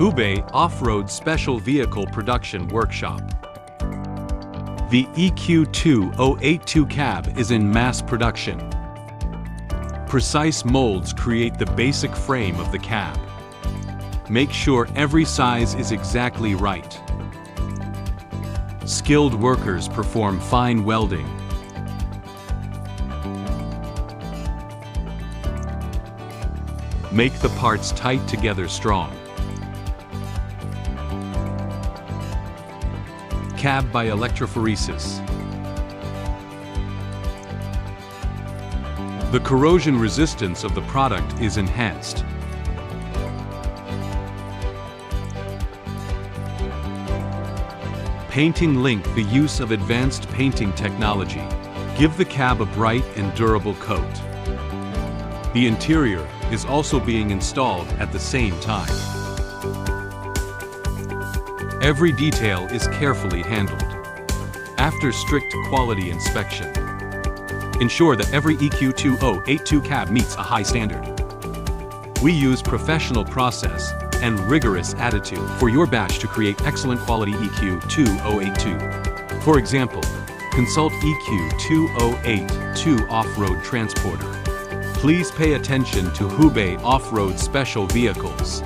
Hubei Off-Road Special Vehicle Production Workshop. The EQ2082 cab is in mass production. Precise molds create the basic frame of the cab. Make sure every size is exactly right. Skilled workers perform fine welding. Make the parts tight together strong. Cab by electrophoresis. The corrosion resistance of the product is enhanced. Painting link the use of advanced painting technology. Give the cab a bright and durable coat. The interior is also being installed at the same time. Every detail is carefully handled. After strict quality inspection, ensure that every EQ2082 cab meets a high standard. We use professional process and rigorous attitude for your batch to create excellent quality EQ2082. For example, consult EQ2082 Off-Road Transporter. Please pay attention to Hubei Off-Road Special Vehicles.